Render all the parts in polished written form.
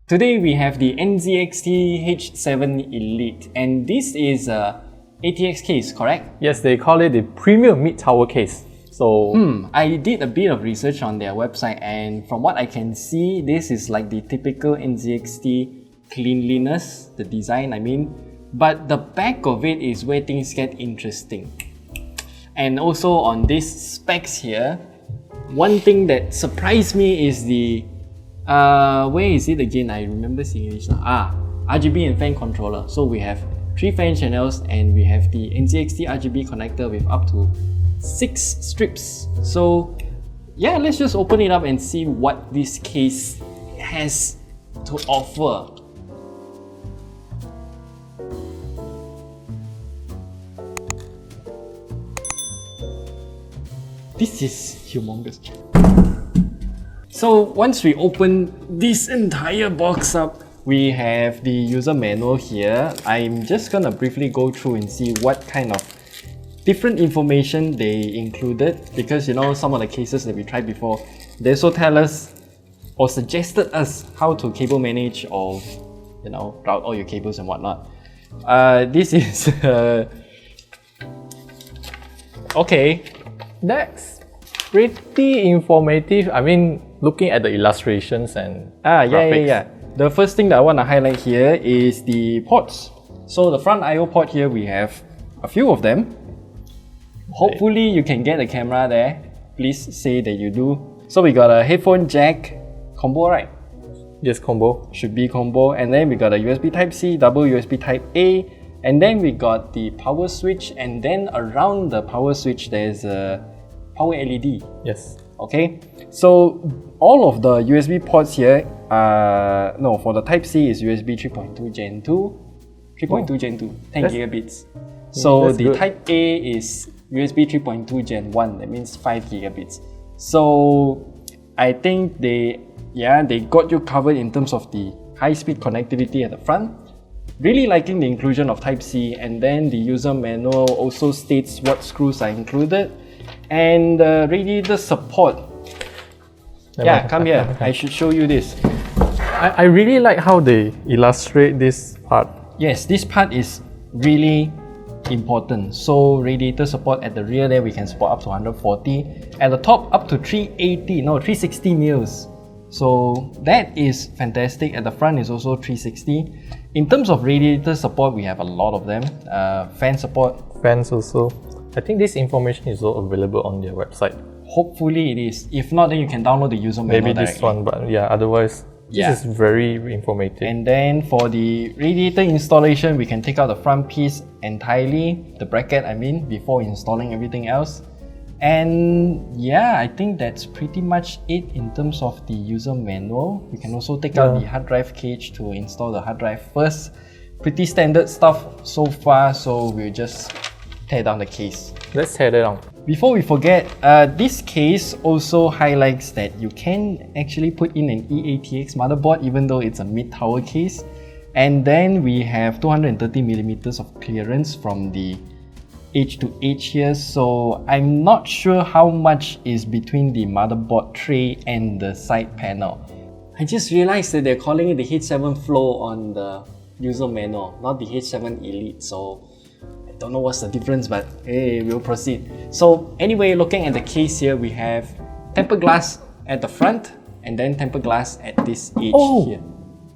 Today we have the NZXT H7 Elite, and this is a ATX case, correct? Yes, they call it the premium mid-tower case. So I did a bit of research on their website, and from what I can see, this is like the typical NZXT cleanliness, the design I mean, but the back of it is where things get interesting. And also on these specs here, one thing that surprised me is the where is it again? I remember seeing this now. RGB and fan controller. So we have 3 fan channels and we have the NZXT RGB connector with up to 6 strips. So yeah, let's just open it up and see what this case has to offer. This is humongous. So once we open this entire box up, we have the user manual here. I'm just gonna briefly go through and see what kind of different information they included, because you know, some of the cases that we tried before, they also tell us or suggested us how to cable manage or you know, route all your cables and whatnot. This is okay. that's pretty informative. I mean, looking at the illustrations and graphics. Yeah. The first thing that I want to highlight here is the ports. So the front I/O port here, we have a few of them. Hopefully you can get a camera there. Please say that you do. So we got a headphone jack combo, right? Yes, combo. Should be combo. And then we got a USB Type-C, double USB Type-A. And then we got the power switch. And then around the power switch, there's a power LED. Yes. Okay, so all of the USB ports here, no, for the Type-C is USB 3.2 Gen 2, 3.2 Gen 2, 10 gigabits. So the good. Type-A is USB 3.2 Gen 1, that means 5 gigabits. So I think they got you covered in terms of the high-speed connectivity at the front. Really liking the inclusion of Type-C, and then the user manual also states what screws are included. And radiator support. Yeah, come here. I should show you this. I really like how they illustrate this part. Yes, this part is really important. So radiator support at the rear there, we can support up to 140. At the top, up to 360 mils. So that is fantastic. At the front is also 360. In terms of radiator support, we have a lot of them. Fan support. Fans also. I think this information is all available on their website. Hopefully it is. If not, then you can download the user manual Maybe this one, but yeah, otherwise, this is very informative. And then for the radiator installation, we can take out the front piece entirely, the bracket I mean, before installing everything else. And yeah, I think that's pretty much it in terms of the user manual. We can also take out the hard drive cage to install the hard drive first. Pretty standard stuff so far, so we'll just tear down the case. Let's tear it down. Before we forget, this case also highlights that you can actually put in an eATX motherboard even though it's a mid-tower case. And then we have 230mm of clearance from the edge to edge here, so I'm not sure how much is between the motherboard tray and the side panel. I just realized that they're calling it the H7 Flow on the user manual, not the H7 Elite, so don't know what's the difference, but hey, we'll proceed. So anyway, looking at the case here, we have tempered glass at the front and then tempered glass at this edge here.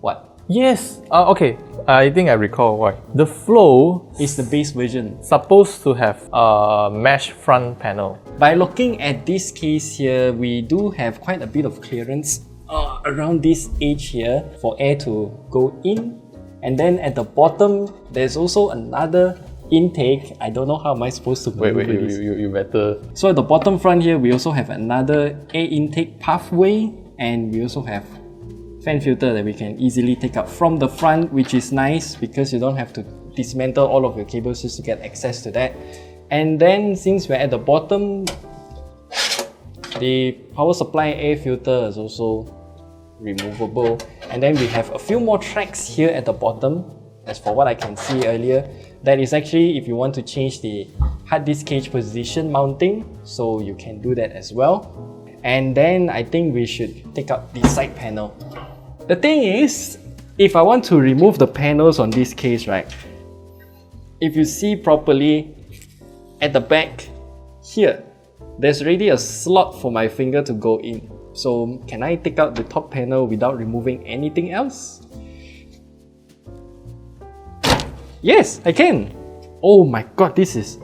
What? Yes. Okay. I think I recall why. The Flow is the base version. Supposed to have a mesh front panel. By looking at this case here, we do have quite a bit of clearance around this edge here for air to go in. And then at the bottom, there's also another intake. I don't know how am I supposed to wait, you better. So at the bottom front here, we also have another air intake pathway, and we also have fan filter that we can easily take up from the front, which is nice because you don't have to dismantle all of your cables just to get access to that. And then since we're at the bottom, the power supply air filter is also removable. And then we have a few more tracks here at the bottom. As for what I can see earlier, that is actually if you want to change the hard disk cage position mounting, so you can do that as well. And then I think we should take out the side panel. The thing is, if I want to remove the panels on this case, right? If you see properly at the back here, there's already a slot for my finger to go in. So can I take out the top panel without removing anything else? Yes, I can. Oh my god, this is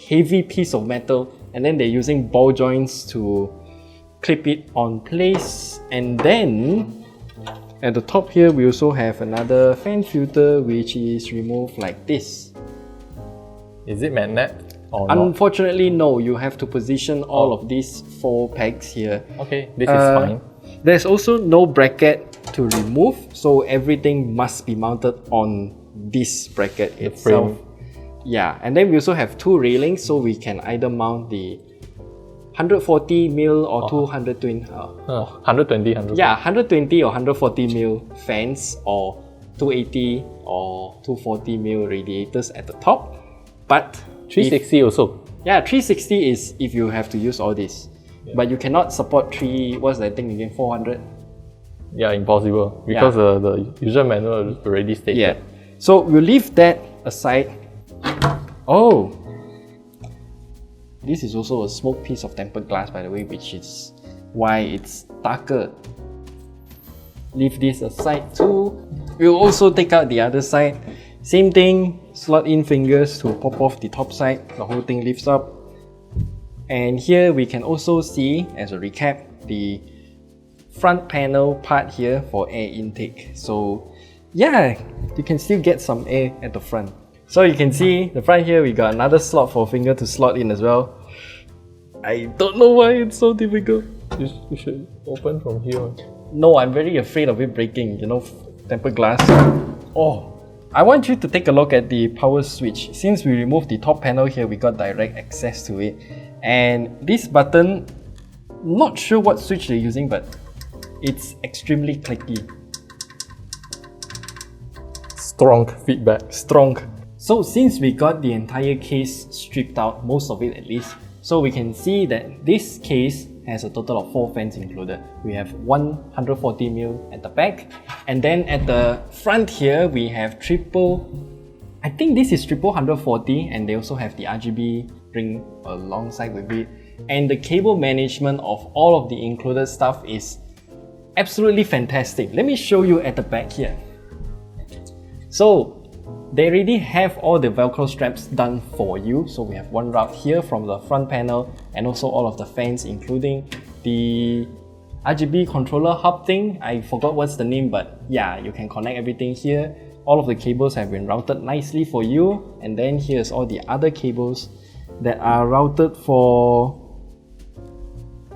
heavy piece of metal, and then they're using ball joints to clip it on place. And then at the top here we also have another fan filter which is removed like this. Is it magnet or not? Unfortunately no, you have to position all of these 4 pegs here. Okay, this is fine. There's also no bracket to remove, so everything must be mounted on this bracket itself. Frame. Yeah, and then we also have 2 railings, so we can either mount the 140mm or 220. 120. Yeah, 120 or 140mm fans, or 280 or 240mm radiators at the top. But 360 also. yeah, 360 is if you have to use all this. Yeah. But you cannot support what's that thing again, 400? Yeah, impossible. Because the user manual already stated. Yeah. So we'll leave that aside. Oh! This is also a smoked piece of tempered glass, by the way, which is why it's darker. Leave this aside too. We'll also take out the other side. Same thing, slot in fingers to pop off the top side. The whole thing lifts up. And here we can also see, as a recap, the front panel part here for air intake. So yeah, you can still get some air at the front. So you can see the front here, we got another slot for a finger to slot in as well. I don't know why it's so difficult. You should open from here. No, I'm very afraid of it breaking, you know, tempered glass. Oh, I want you to take a look at the power switch. Since we removed the top panel here, we got direct access to it. And this button, not sure what switch they're using, but it's extremely clicky. Strong feedback. Strong. So since we got the entire case stripped out, most of it at least, so we can see that this case has a total of 4 fans included. We have 140mm at the back, and then at the front here we have I think this is triple 140, and they also have the RGB ring alongside with it. And the cable management of all of the included stuff is absolutely fantastic. Let me show you at the back here. So they already have all the Velcro straps done for you. So we have one route here from the front panel, and also all of the fans, including the RGB controller hub thing. I forgot what's the name, but yeah, you can connect everything here. All of the cables have been routed nicely for you. And then here's all the other cables that are routed for,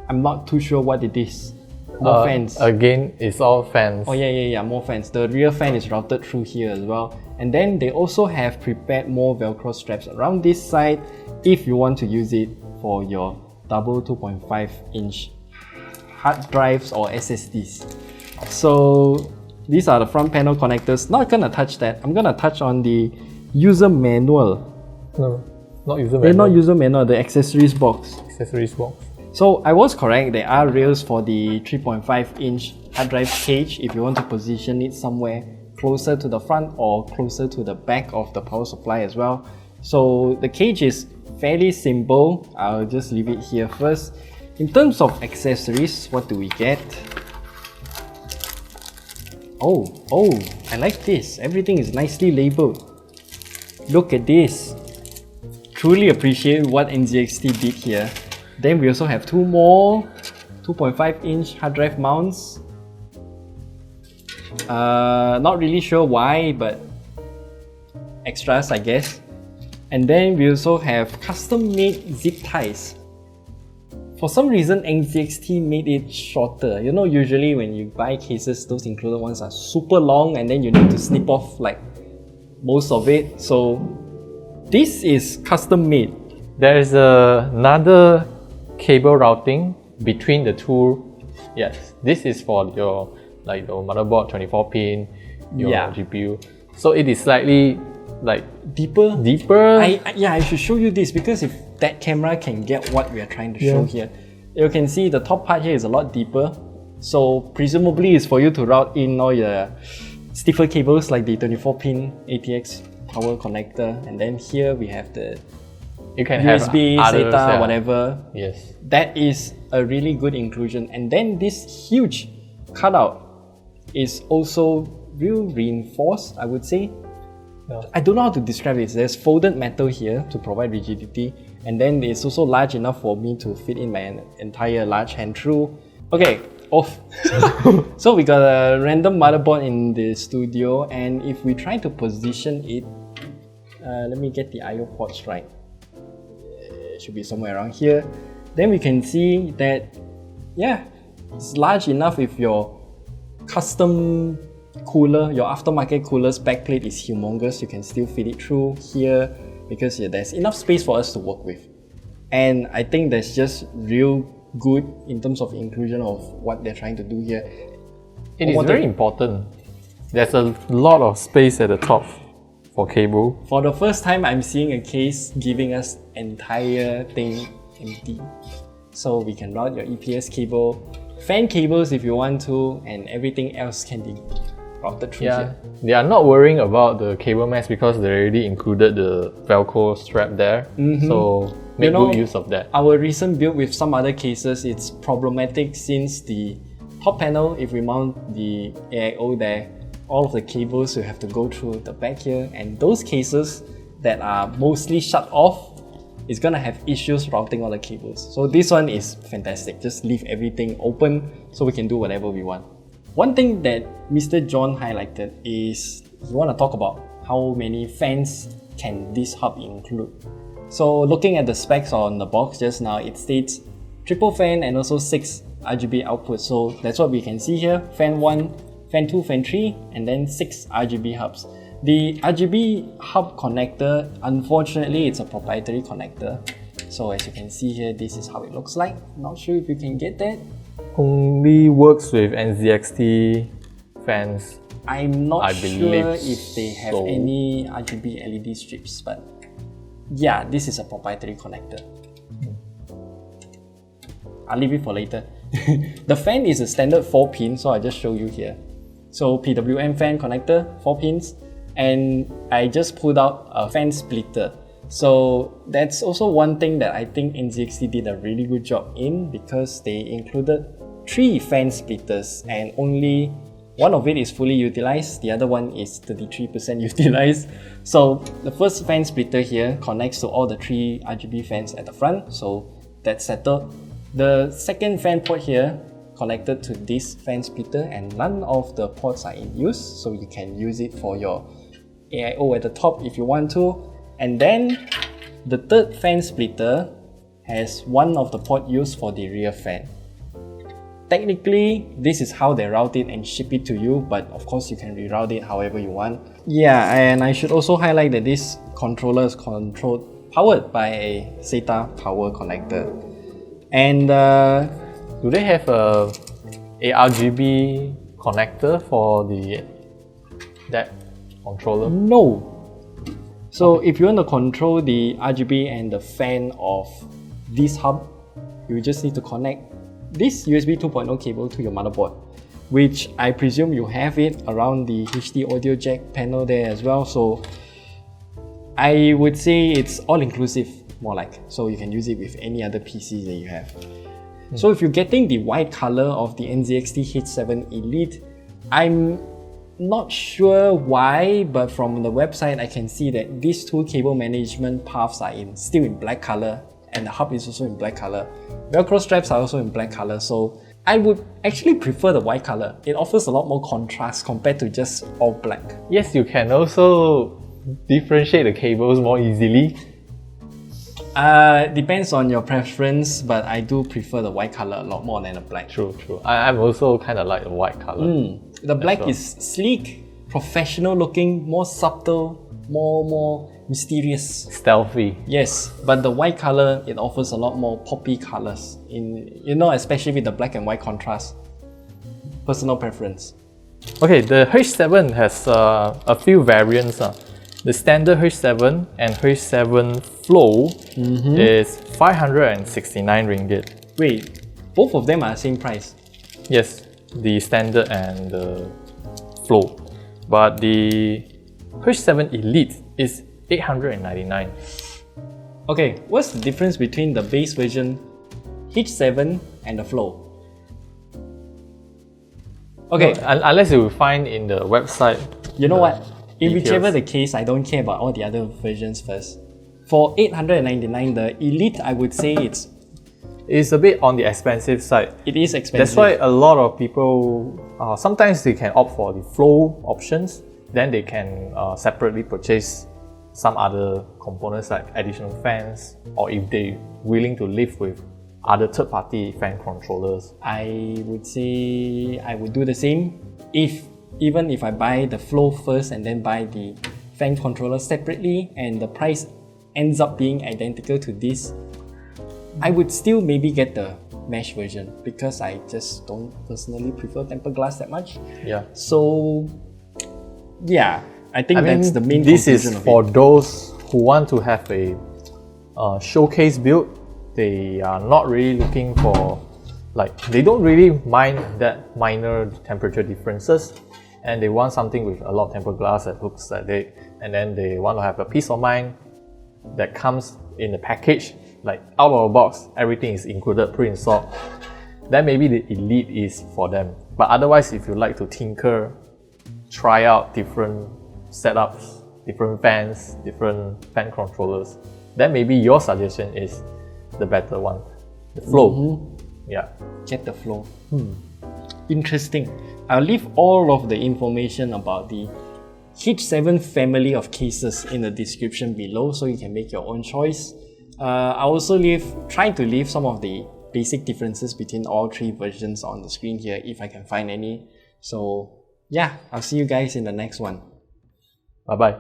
I'm not too sure what it is. More fans. Again, it's all fans. Oh yeah, more fans. The rear fan is routed through here as well. And then they also have prepared more Velcro straps around this side if you want to use it for your double 2.5 inch hard drives or SSDs. So these are the front panel connectors. Not gonna touch that. I'm gonna touch on the user manual. No, not user manual. They're not user manual, the accessories box. Accessories box. So I was correct, there are rails for the 3.5 inch hard drive cage if you want to position it somewhere closer to the front or closer to the back of the power supply as well. So the cage is fairly simple. I'll just leave it here first. In terms of accessories, what do we get? Oh, I like this. Everything is nicely labeled. Look at this. Truly appreciate what NZXT did here. Then we also have 2 more 2.5 inch hard drive mounts. Not really sure why, but extras I guess. And then we also have custom made zip ties. For some reason NZXT made it shorter. You know, usually when you buy cases, those included ones are super long and then you need to snip off like most of it. So this is custom made. There is another cable routing between the two. Yes, this is for your your motherboard 24 pin, your GPU. So it is slightly deeper. I should show you this because if that camera can get what we are trying to show here, you can see the top part here is a lot deeper. So presumably it's for you to route in all your stiffer cables like the 24-pin ATX power connector, and then here we have the You can USB, have others, SATA, whatever. Yes. That is a really good inclusion. And then this huge cutout is also real reinforced, I would say. Yeah. I don't know how to describe it. There's folded metal here to provide rigidity, and then it's also large enough for me to fit in my entire large hand through. Okay, off. So we got a random motherboard in the studio, and if we try to position it, let me get the I/O ports right. It should be somewhere around here. Then we can see that, yeah, it's large enough if your custom cooler, your aftermarket cooler's backplate is humongous. You can still fit it through here because there's enough space for us to work with. And I think that's just real good in terms of inclusion of what they're trying to do here. It is very important. There's a lot of space at the top for cable. For the first time, I'm seeing a case giving us entire thing empty. So we can route your EPS cable, fan cables if you want to, and everything else can be routed through here. They are not worrying about the cable mess because they already included the Velcro strap there. So make good use of that. Our recent build with some other cases, it's problematic since the top panel, if we mount the AIO there, all of the cables will have to go through the back here, and those cases that are mostly shut off is gonna have issues routing all the cables. So this one is fantastic. Just leave everything open so we can do whatever we want. One thing that Mr. John highlighted is you want to talk about how many fans can this hub include. So looking at the specs on the box just now, it states triple fan and also 6 RGB outputs. So that's what we can see here. Fan 1, fan 2, fan 3, and then 6 RGB hubs. The RGB hub connector, unfortunately, it's a proprietary connector. So as you can see here, this is how it looks like. Not sure if you can get that. Only works with NZXT fans. I'm not I sure believe if they have so. any RGB LED strips, but yeah, this is a proprietary connector. I'll leave it for later. The fan is a standard 4-pin, so I'll just show you here. So PWM fan connector, 4 pins, and I just pulled out a fan splitter. So that's also one thing that I think NZXT did a really good job in, because they included 3 fan splitters and only one of it is fully utilized, the other one is 33% utilized. So the first fan splitter here connects to all the 3 RGB fans at the front, so that's settled. The second fan port here connected to this fan splitter, and none of the ports are in use, so you can use it for your AIO at the top if you want to. And then the third fan splitter has one of the port used for the rear fan. Technically, this is how they route it and ship it to you, but of course you can reroute it however you want. Yeah, and I should also highlight that this controller is powered by a SATA power connector. And do they have a RGB connector for that controller? No. So if you want to control the RGB and the fan of this hub, you just need to connect this USB 2.0 cable to your motherboard, which I presume you have it around the HD audio jack panel there as well. So I would say it's all inclusive, more like, so you can use it with any other PCs that you have. So if you're getting the white color of the NZXT H7 Elite, I'm not sure why, but from the website I can see that these 2 cable management paths are still in black color, and the hub is also in black color. Velcro straps are also in black color, so I would actually prefer the white color. It offers a lot more contrast compared to just all black. Yes, you can also differentiate the cables more easily. Depends on your preference, but I do prefer the white color a lot more than the black. True. I'm also kind of like the white color. The black is sleek, professional looking, more subtle, more mysterious. Stealthy. Yes, but the white color, it offers a lot more poppy colors, especially with the black and white contrast. Personal preference. Okay, the H7 has a few variants. The standard H7 and H7 Flow is 569 ringgit. Wait, both of them are the same price? Yes, the standard and the flow. But the H7 Elite is 899. Okay, what's the difference between the base version H7 and the flow? Okay, No, unless you find in the website. you know what? In details. whichever the case, I don't care about all the other versions first. For 899, the Elite, I would say It's a bit on the expensive side. it is expensive. That's why a lot of people, sometimes they can opt for the flow options, then they can separately purchase some other components like additional fans, or if they're willing to live with other third-party fan controllers. I would say I would do the same. Even if I buy the flow first and then buy the fan controller separately and the price ends up being identical to this, I would still maybe get the mesh version because I just don't personally prefer tempered glass that much. Yeah. So yeah, I think that's the main This is conclusion of for it. those who want to have a showcase build. They are not really looking for, they don't really mind that minor temperature differences, and they want something with a lot of tempered glass that looks like it, and then they want to have a peace of mind that comes in the package, like out of the box, everything is included, pre-installed. Then maybe the Elite is for them. But otherwise, if you like to tinker, try out different setups, different fans, different fan controllers, then maybe your suggestion is the better one, the flow. Yeah. Get the flow. Interesting. I'll leave all of the information about the H7 family of cases in the description below so you can make your own choice. I'll also try to leave some of the basic differences between all three versions on the screen here if I can find any. So yeah, I'll see you guys in the next one. Bye bye.